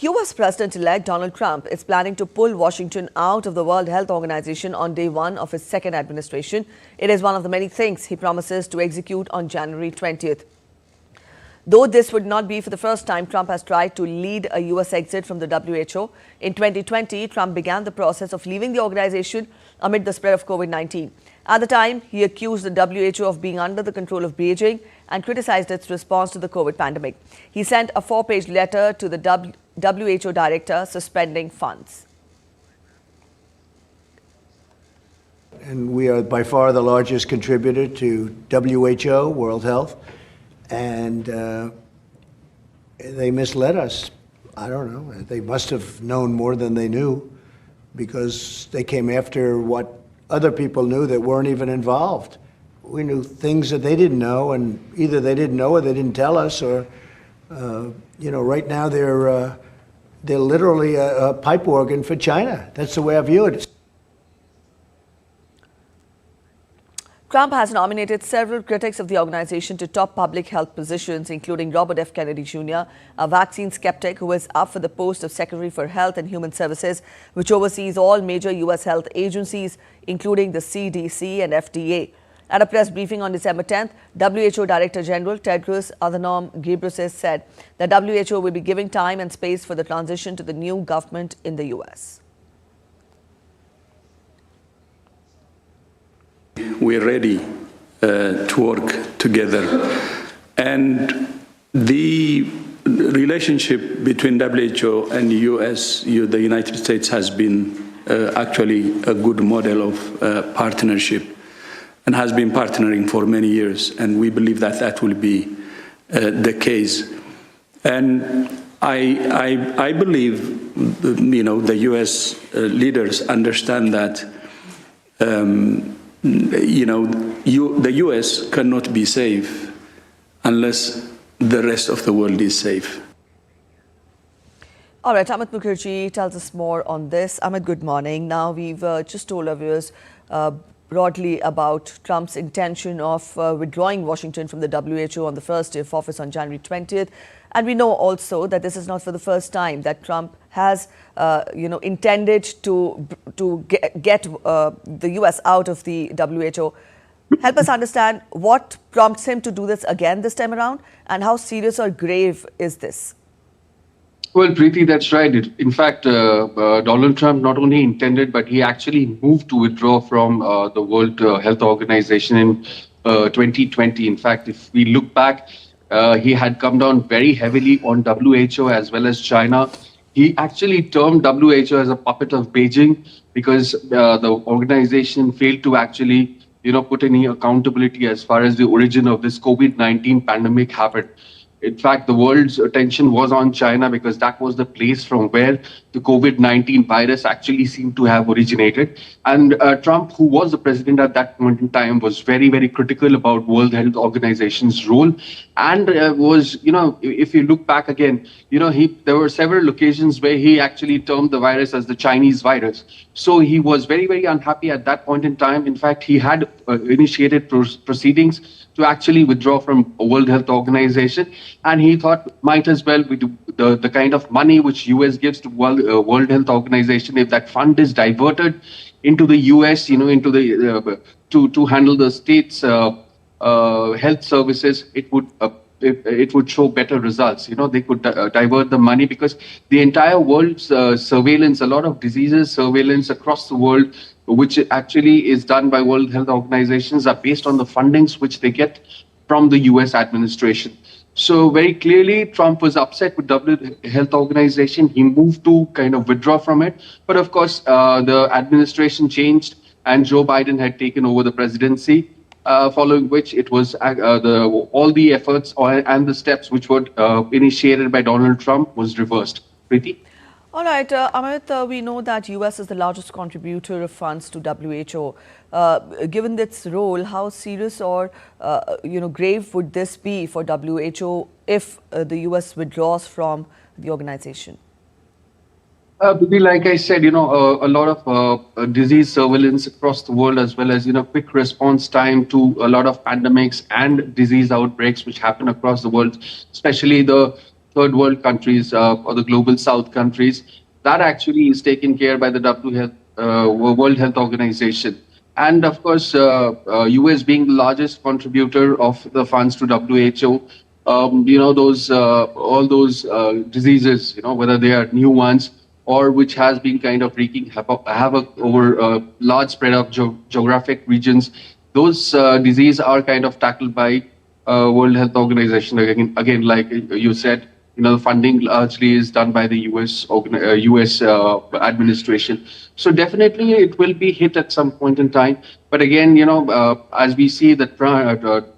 U.S. President-elect Donald Trump is planning to pull Washington out of the World Health Organization on day one of his second administration. It is one of the many things he promises to execute on January 20th. Though this would not be for the first time Trump has tried to lead a U.S. exit from the WHO. In 2020, Trump began the process of leaving the organization amid the spread of COVID-19. At the time, he accused the WHO of being under the control of Beijing and criticized its response to the COVID pandemic. He sent a 4-page letter to the WHO director suspending funds. And we are by far the largest contributor to WHO, World Health, and they misled us. I don't know. They must have known more than they knew, because they came after what other people knew that weren't even involved. We knew things that they didn't know, and either they didn't know or they didn't tell us, or right now they're literally a pipe organ for China. That's the way I view it. Trump has nominated several critics of the organization to top public health positions, including Robert F. Kennedy Jr., a vaccine skeptic who is up for the post of Secretary for Health and Human Services, which oversees all major U.S. health agencies, including the CDC and FDA. At a press briefing on December 10th, WHO Director General Tedros Adhanom Ghebreyesus said that WHO will be giving time and space for the transition to the new government in the U.S. We're ready to work together. And the relationship between WHO and the US, the United States, has been actually a good model of partnership and has been partnering for many years. And we believe that that will be the case. And I believe, the US leaders understand that the US cannot be safe unless the rest of the world is safe. All right, Amit Mukherjee tells us more on this. Amit, good morning. Now, we've just told our viewers broadly about Trump's intention of withdrawing Washington from the WHO on the first day of office on January 20th. And we know also that this is not for the first time that Trump has, intended to get the U.S. out of the WHO. Help us understand what prompts him to do this again this time around, and how serious or grave is this? Well, Preeti, that's right. In fact, Donald Trump not only intended, but he actually moved to withdraw from the World Health Organization in 2020. In fact, if we look back, he had come down very heavily on WHO as well as China. He actually termed WHO as a puppet of Beijing because the organization failed to actually, put any accountability as far as the origin of this COVID-19 pandemic happened. In fact, the world's attention was on China because that was the place from where the COVID-19 virus actually seemed to have originated. And Trump, who was the president at that point in time, was very, very critical about World Health Organization's role. And was, if you look back again, there were several occasions where he actually termed the virus as the Chinese virus. So he was very, very unhappy at that point in time. In fact, he had initiated proceedings to actually withdraw from World Health Organization. And he thought might as well we do the kind of money which US gives to World Health Organization, if that fund is diverted into the US, into the to handle the state's health services, it would show better results. They could divert the money because the entire world's surveillance, a lot of diseases surveillance across the world, which actually is done by World Health Organizations, are based on the fundings which they get from the US administration. So very clearly, Trump was upset with World Health Organization. He moved to kind of withdraw from it. But of course, the administration changed and Joe Biden had taken over the presidency, following which it was all the efforts and the steps which were initiated by Donald Trump was reversed. Preeti? All right, Amit, we know that US is the largest contributor of funds to WHO. Given its role, how serious or grave would this be for WHO if the US withdraws from the organization? Like I said, a lot of disease surveillance across the world, as well as, quick response time to a lot of pandemics and disease outbreaks which happen across the world, especially the third world countries or the global south countries, that actually is taken care by the World Health Organization. And of course, US being the largest contributor of the funds to WHO, all those diseases, whether they are new ones or which has been kind of wreaking havoc over a large spread of geographic regions, those diseases are kind of tackled by World Health Organization. Again, like you said, the funding largely is done by the US administration. So definitely it will be hit at some point in time. But again, as we see the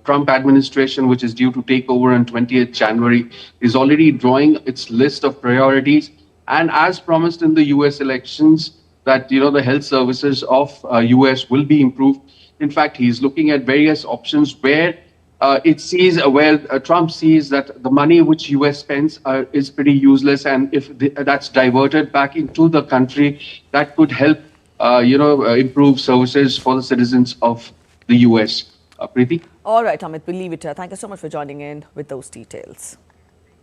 Trump administration, which is due to take over on 20th January, is already drawing its list of priorities. And as promised in the US elections, that the health services of US will be improved. In fact, he's looking at various options where Trump sees that the money which US spends is pretty useless, and if that's diverted back into the country, that could help improve services for the citizens of the US. Preeti? All right, Amit, we'll leave it here. Thank you so much for joining in with those details.